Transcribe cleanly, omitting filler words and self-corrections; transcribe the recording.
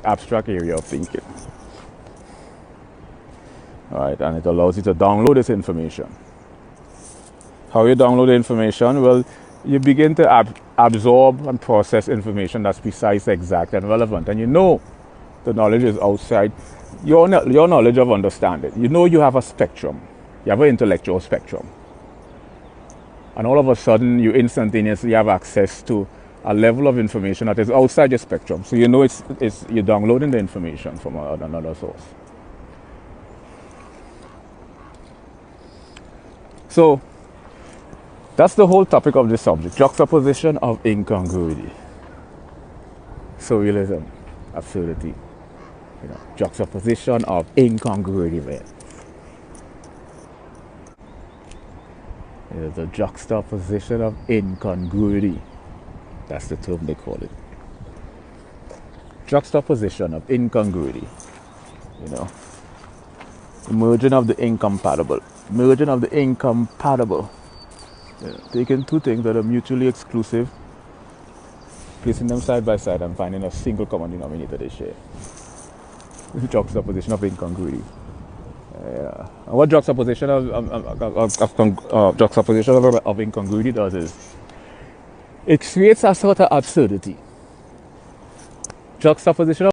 abstract area of thinking. Alright, and it allows you to download this information. How you download the information? Well, you begin to absorb and process information that's precise, exact, and relevant. And you know the knowledge is outside your knowledge of understanding. You know you have a spectrum. You have an intellectual spectrum. And all of a sudden, you instantaneously have access to a level of information that is outside your spectrum. So you know you're downloading the information from another source. So that's the whole topic of this subject: juxtaposition of incongruity, surrealism, absurdity. Juxtaposition of incongruity, man. It's a juxtaposition of incongruity. That's the term they call it. Juxtaposition of incongruity. The merging of the incompatible. Merging of the incompatible. Taking two things that are mutually exclusive, placing them side by side and finding a single common denominator they share. This is juxtaposition of incongruity. And what juxtaposition of incongruity does is it creates a sort of absurdity. Juxtaposition